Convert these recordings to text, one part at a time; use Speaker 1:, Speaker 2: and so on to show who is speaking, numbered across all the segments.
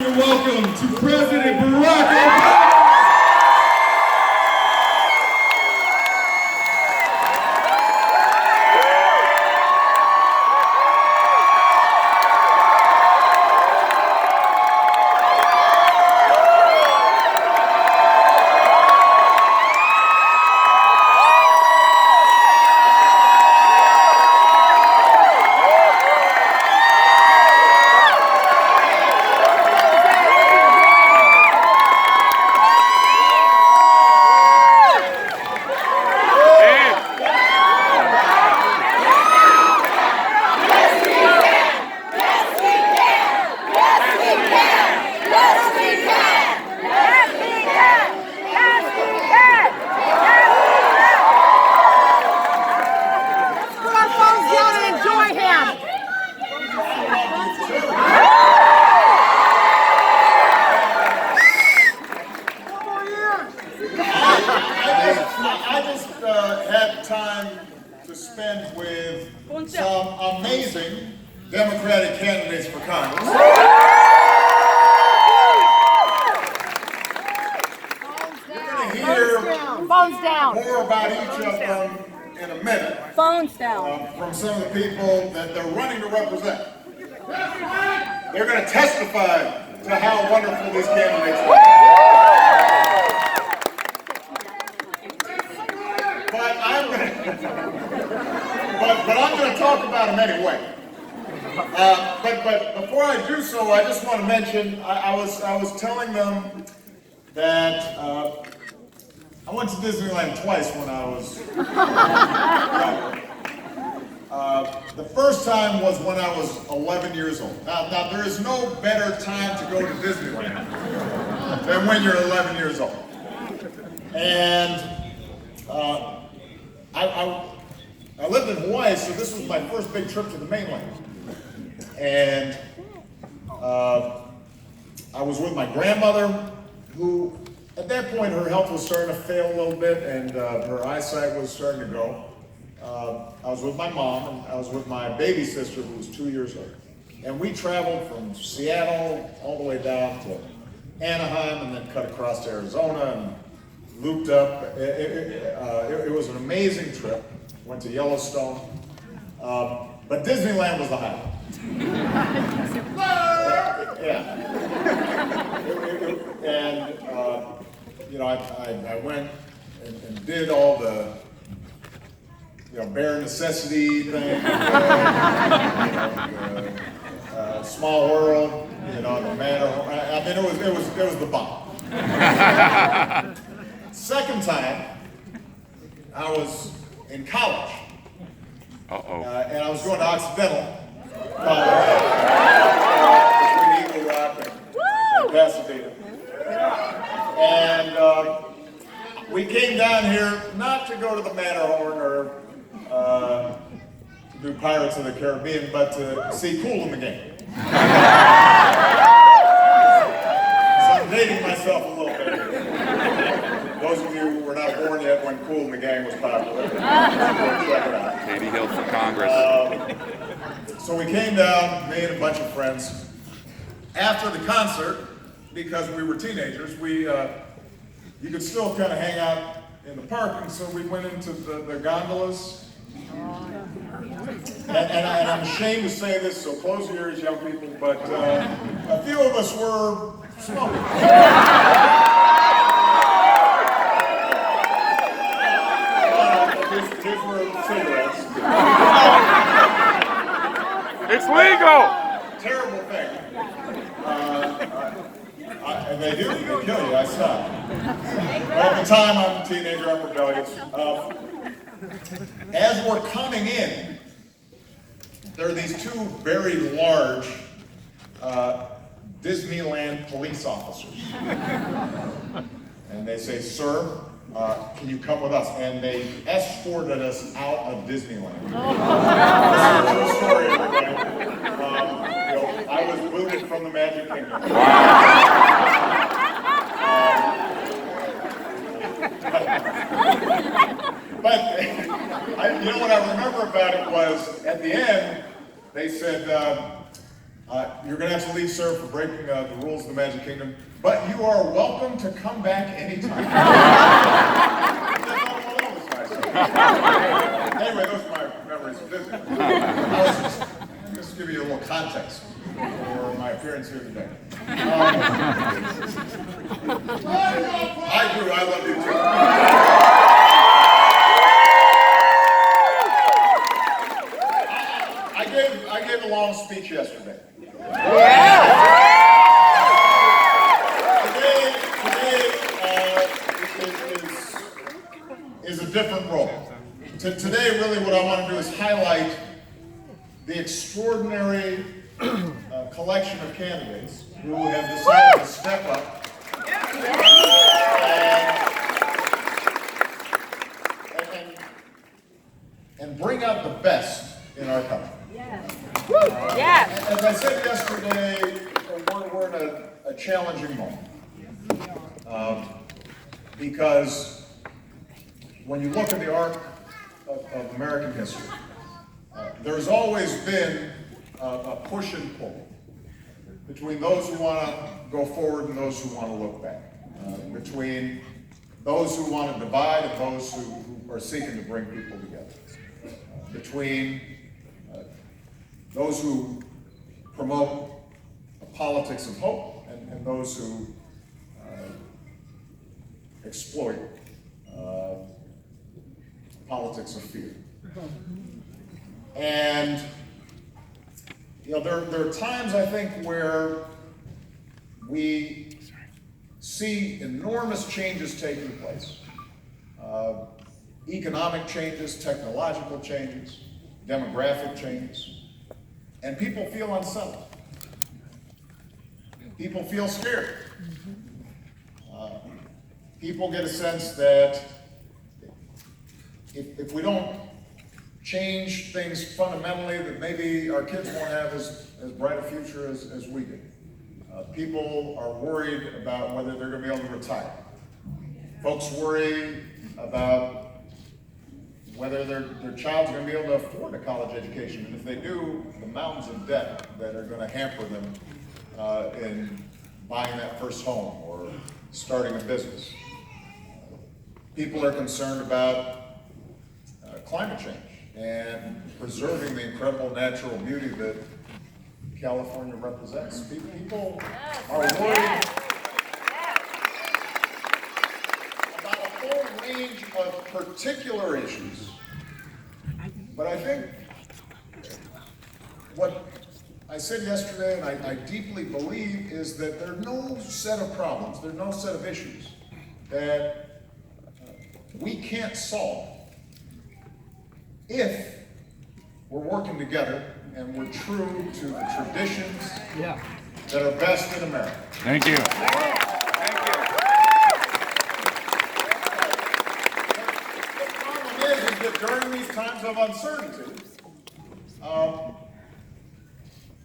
Speaker 1: Welcome to President Barack Obama. I just had time to spend with some amazing Democratic candidates for Congress. You're going to hear more about each of them in a minute.
Speaker 2: Phones down.
Speaker 1: From some of the people that they're running to represent. They're going to testify to how wonderful these candidates are. But I'm going to talk about them anyway. But before I do so, I just want to mention I was telling them that I went to Disneyland twice when I was younger. The first time was when I was 11 years old. Now there is no better time to go to Disneyland than when you're 11 years old. And I lived in Hawaii, so this was my first big trip to the mainland. And I was with my grandmother, who at that point her health was starting to fail a little bit and her eyesight was starting to go. I was with my mom and I was with my baby sister who was 2 years old. And we traveled from Seattle all the way down to Anaheim and then cut across to Arizona and looped up. It was an amazing trip. Went to Yellowstone. But Disneyland was the highlight. Yeah. And I went and did all the bare necessity thing, Small World, the Matterhorn. I mean, it was the bomb. Second time, I was in college. And I was going to Occidental College between Eagle Rock and Pasadena. And we came down here not to go to the Matterhorn or to do Pirates of the Caribbean, but to see Kool and the Gang. So I'm dating myself a little bit. Those of you who were not born yet when Kool and the Gang was popular, check it out.
Speaker 3: Katie Hill for Congress.
Speaker 1: So we came down, me and a bunch of friends. After the concert, because we were teenagers, you could still kind of hang out in the park, and so we went into the gondolas. And I'm ashamed to say this, so close your ears, young people, but a few of us were smoking. These were cigarettes.
Speaker 3: It's legal!
Speaker 1: Terrible thing. And they do, they kill you, I stopped. Well, at the time, I'm a teenager, I'm rebellious. As we're coming in, there are these two very large Disneyland police officers. And they say, "Sir, can you come with us?" And they escorted us out of Disneyland. This is a true story, everybody. I was booted from the Magic Kingdom. But what I remember about it was, at the end, they said, You're going to have to leave, sir, for breaking the rules of the Magic Kingdom, but you are welcome to come back anytime. Anyway, those are my memories of Disney. I was just to give you a little context for my appearance here today. I do. I love you too. I gave a long speech yesterday. Today is a different role. Today, really, what I want to do is highlight the extraordinary collection of candidates who have decided to step up and bring out the best in our country. As I said yesterday, we're in a challenging moment because when you look at the arc of American history, there's always been a push and pull between those who want to go forward and those who want to look back, between those who want to divide and those who are seeking to bring people together, between those who promote a politics of hope and those who exploit politics of fear. And there are times, I think, where we see enormous changes taking place. Economic changes, technological changes, demographic changes. And people feel unsettled. People feel scared. People get a sense that if we don't change things fundamentally, that maybe our kids won't have as bright a future as we do. People are worried about whether they're going to be able to retire. Folks worry about whether their child's going to be able to afford a college education, and if they do, the mountains of debt that are going to hamper them in buying that first home or starting a business. People are concerned about climate change and preserving the incredible natural beauty that California represents. People are worried about a whole range of particular issues. But I think what I said yesterday, and I deeply believe, is that there are no set of problems, there are no set of issues that we can't solve if we're working together and we're true to the traditions that are best in America.
Speaker 3: Thank you.
Speaker 1: The problem is that during these times of uncertainty,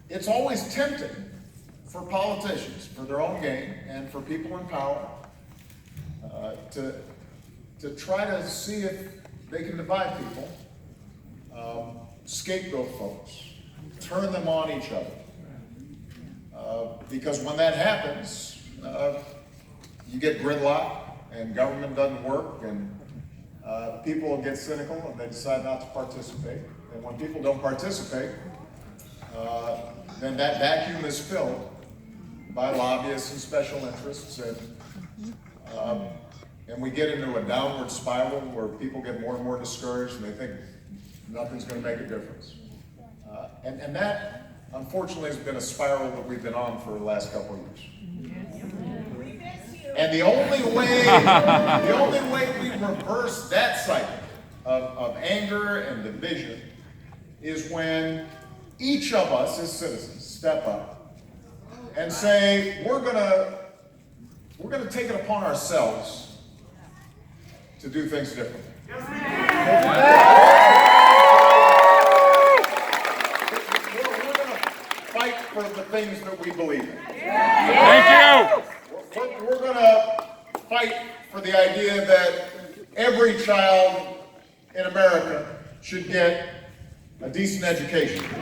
Speaker 1: it's always tempting for politicians, for their own gain, and for people in power to try to see if they can divide people, scapegoat folks, turn them on each other. Because when that happens, you get gridlock and government doesn't work, and people get cynical and they decide not to participate. And when people don't participate, then that vacuum is filled by lobbyists and special interests, and we get into a downward spiral where people get more and more discouraged and they think nothing's going to make a difference. And that, unfortunately, has been a spiral that we've been on for the last couple of years. And the only way we reverse that cycle of anger and division is when each of us as citizens step up and say, we're gonna take it upon ourselves to do things differently. We're gonna fight for the things that we believe in.
Speaker 3: Thank you.
Speaker 1: We're gonna fight for the idea that every child in America should get a decent education. We're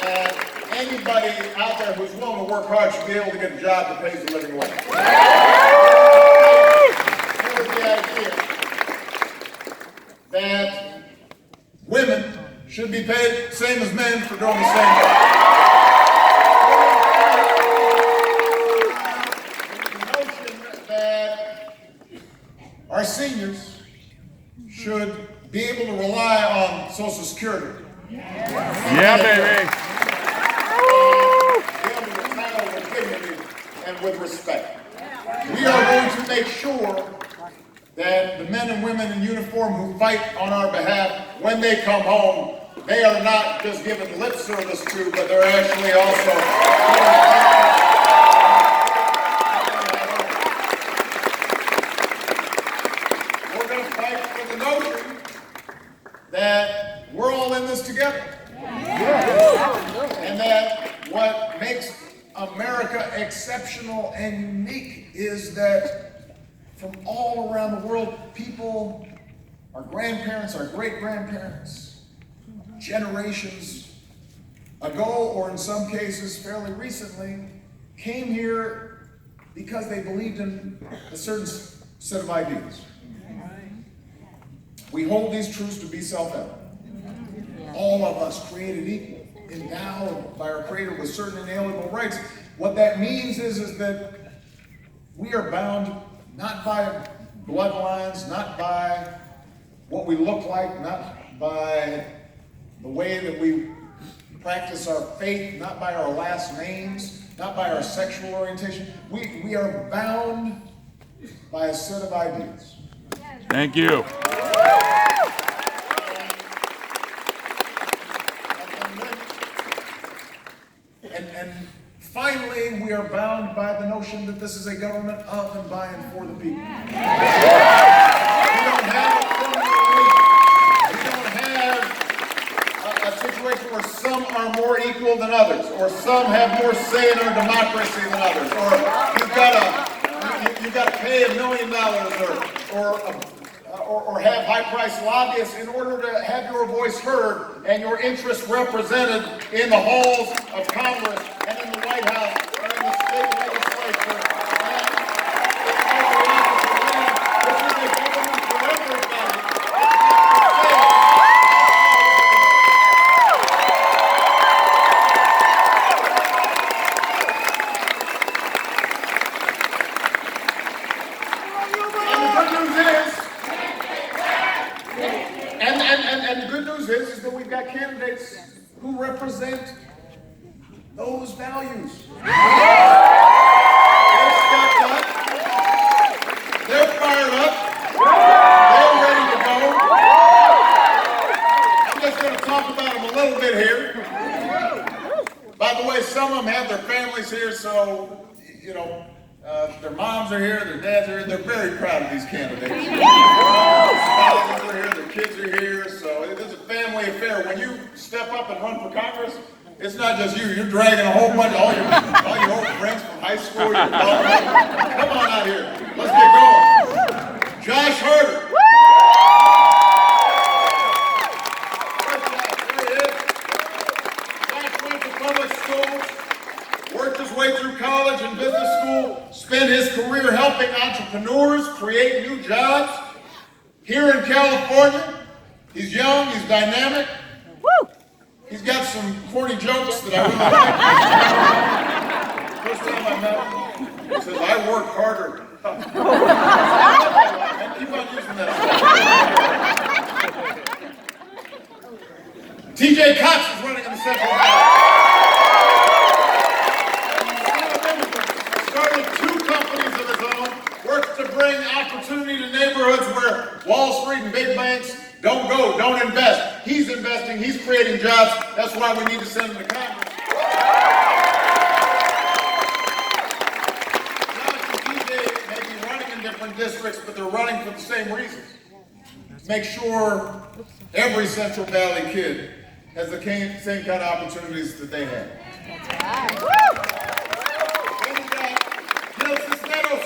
Speaker 1: that anybody out there who's willing to work hard should be able to get a job that pays a living wage. That was the idea that women should be paid same as men for doing the same work. The notion that our seniors should be able to rely on Social Security.
Speaker 3: Yeah, baby.
Speaker 1: Be able to retire with dignity and with respect. We are going to make sure that the men and women in uniform who fight on our behalf, when they come home, they are not just giving lip service to, but they're actually also we're going to fight for the notion that we're all in this together. And that what makes America exceptional and unique is that from all around the world, people, our grandparents, our great-grandparents, generations ago, or in some cases fairly recently, came here because they believed in a certain set of ideas. We hold these truths to be self-evident. All of us created equal, endowed by our Creator with certain inalienable rights. What that means is that we are bound not by bloodlines, not by what we look like, not by the way that we practice our faith, not by our last names, not by our sexual orientation. We are bound by a set of ideas.
Speaker 3: Thank you.
Speaker 1: And finally, we are bound by the notion that this is a government of and by and for the people. We don't have a situation where some are more equal than others, or some have more say in our democracy than others, or you've got to pay $1 million or have high-priced lobbyists in order to have your voice heard and your interests represented in the halls of Congress and in the White House and in the state legislature. And this is a government for everybody. And the good news is that we've got candidates who represent those values. They're stepped up. They're fired up. They're ready to go. I'm just going to talk about them a little bit here. By the way, some of them have their families here, so, you know, their moms are here, their dads are here. They're very proud of these candidates. Their spouses are here, their kids are here, so it is a family affair. When you step up and run for Congress, it's not just you. You're dragging a whole bunch of all your old friends from high school. Your come on out here. Let's get going. Josh Herter. Josh went to public school, worked his way through college and business school, spent his career helping entrepreneurs create new jobs here in California. He's young, he's dynamic. He's got some corny jokes that I really like. First time I met him, he says, I work harder. And keep on using that. TJ Cox is running in the Central Valley. Started 2 companies of his own, works to bring opportunity to neighborhoods where Wall Street and big banks don't go, don't invest. He's investing, he's creating jobs. That's why we need to send him to Congress. Josh and TJ may be running in different districts, but they're running for the same reasons. Make sure every Central Valley kid has the same kind of opportunities that they have. Then we got Gil Cisneros.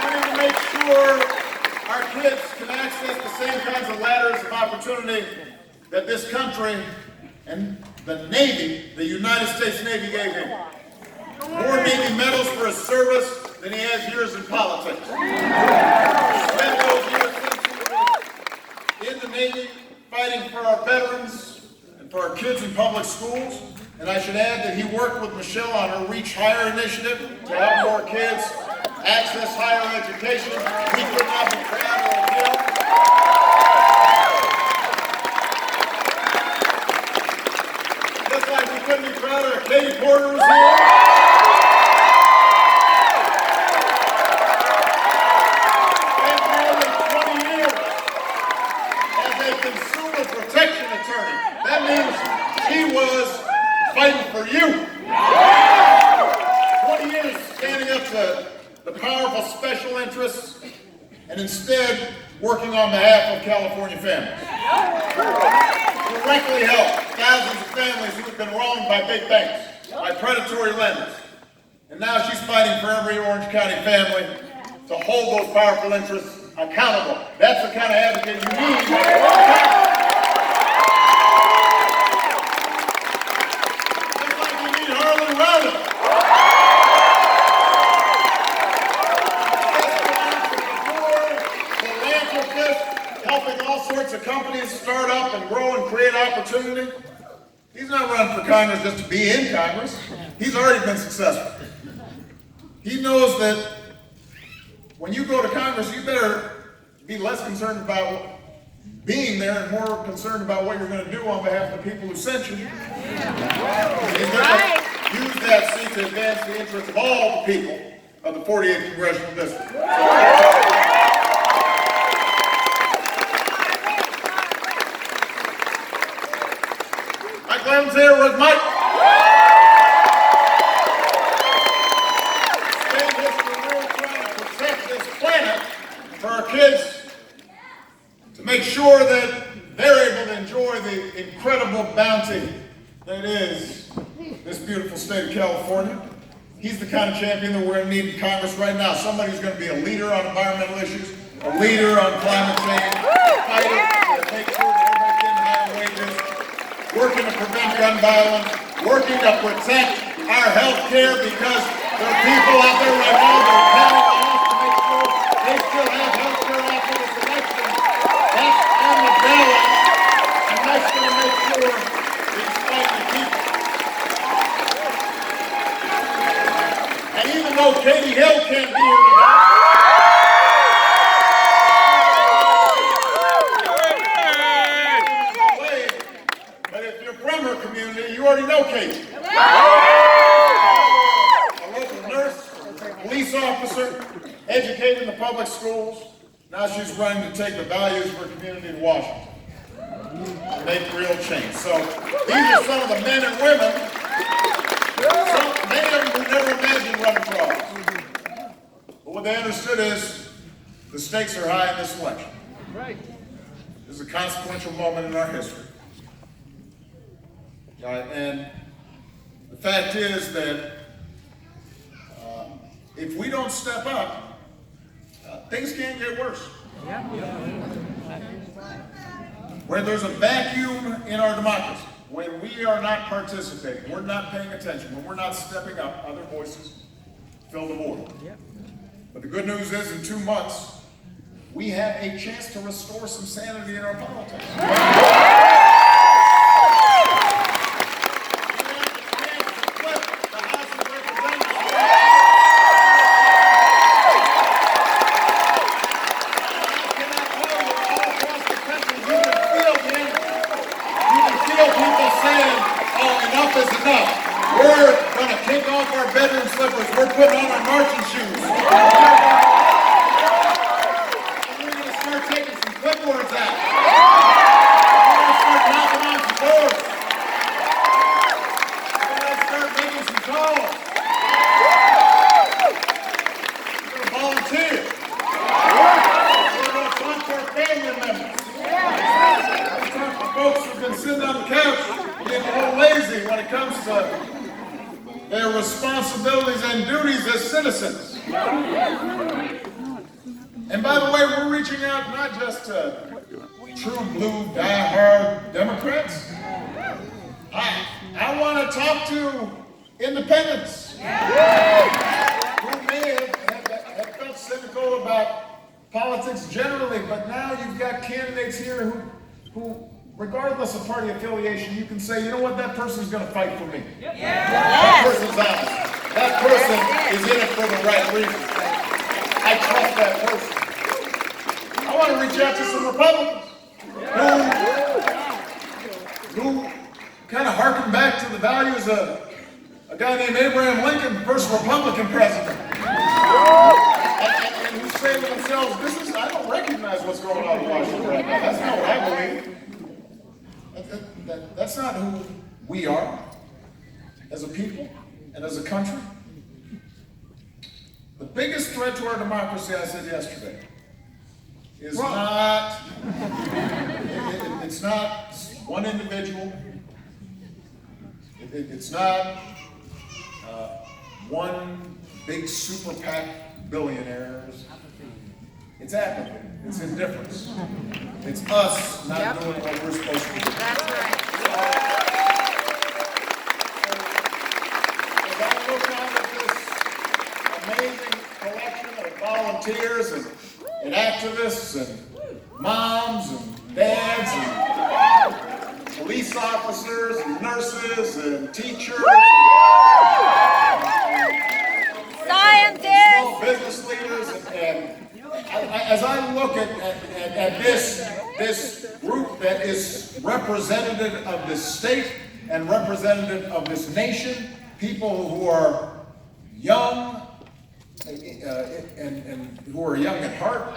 Speaker 1: Wanting to make sure our kids can access the same kinds of country and the Navy, the United States Navy gave him. More Navy medals for his service than he has years in politics. Spent those years since he was in the Navy fighting for our veterans and for our kids in public schools. And I should add that he worked with Michelle on her Reach Higher initiative to help more kids access higher education. We could not be prouder of him. Just like we couldn't be prouder of Katie Porter who's here. Spent more than 20 years as a consumer protection attorney. That means she was fighting for you. 20 years standing up to the powerful special interests and instead working on behalf of California families. Directly help thousands of families who have been wronged by big banks, by predatory lenders. And now she's fighting for every Orange County family to hold those powerful interests accountable. That's the kind of advocate you need. Helping all sorts of companies start up and grow and create opportunity. He's not running for Congress just to be in Congress. He's already been successful. He knows that when you go to Congress, you better be less concerned about being there and more concerned about what you're going to do on behalf of the people who sent you. He's going to use that seat to advance the interests of all the people of the 48th Congressional District. Glenn's here with Mike. Spend his career trying to protect this planet for our kids to make sure that they're able to enjoy the incredible bounty that is this beautiful state of California. He's the kind of champion that we're going to need in Congress right now. Somebody who's going to be a leader on environmental issues, a leader on climate change, a fighter to make sure that everybody's getting higher wages, working to prevent gun violence, working to protect our health care because there are people out there right now that are counting on us to make sure they still have health care after this election. That's on the ballot, and that's going to make sure it's fighting to keep it. And even though Katie Hill can't be here tonight, community, you already know Katie. A local nurse, police officer, educated in the public schools. Now she's running to take the values of her community to Washington and make real change. So these are some of the men and women, many of them who never imagined running for office. But what they understood is the stakes are high in this election. This is a consequential moment in our history. And the fact is that if we don't step up, things can't get worse. Where there's a vacuum in our democracy, when we are not participating, we're not paying attention, when we're not stepping up, other voices fill the void. But the good news is in 2 months, we have a chance to restore some sanity in our politics. We're going to kick off our bedroom slippers. We're putting on our marching shoes. And we're going to start taking some clipboards out. We're going to start knocking on some doors. We're going to start making some calls. We're going to volunteer. We're going to talk to our family members. We're going to talk to folks who've been sitting on the couch getting a little lazy when it comes to their responsibilities and duties as citizens. And by the way, we're reaching out not just to true blue, die-hard Democrats, talk to independents who may have felt cynical about politics generally, but now you've got candidates here who regardless of party affiliation, you can say, you know what, that person's going to fight for me. That person's honest. That person is in it for the right reason. I trust that person. I want to reach out to some Republicans who kind of harken back to the values of a guy named Abraham Lincoln, first Republican president. And who say to themselves, I don't recognize what's going on in Washington right now. That's not what I believe. That's not who we are as a people and as a country. The biggest threat to our democracy, I said yesterday, is it's not one individual. It's not one big super PAC billionaires. It's apathy. It's indifference. It's us not doing what we're supposed to do.
Speaker 2: That's right.
Speaker 1: As I look out at this amazing collection of volunteers and activists and moms and dads and police officers and nurses and teachers and small business leaders and as I look at this group that is representative of this state and representative of this nation, people who are young and who are young at heart,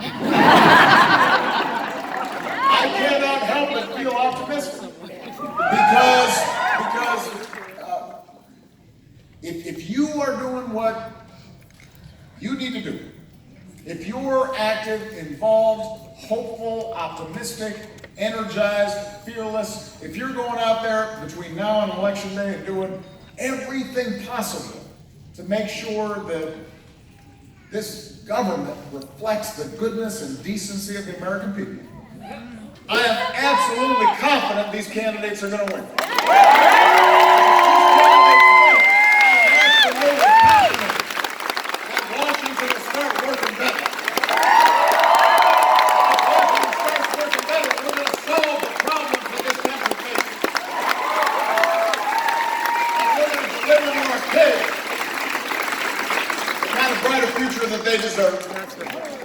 Speaker 1: I cannot help but feel optimistic because if you are doing what you need to do, if you're active, involved, hopeful, optimistic, energized, fearless, if you're going out there between now and Election Day and doing everything possible to make sure that this government reflects the goodness and decency of the American people, I am absolutely confident these candidates are going to win. That they deserve.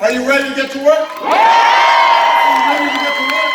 Speaker 1: Are you ready to get to work? Are you ready to get to work?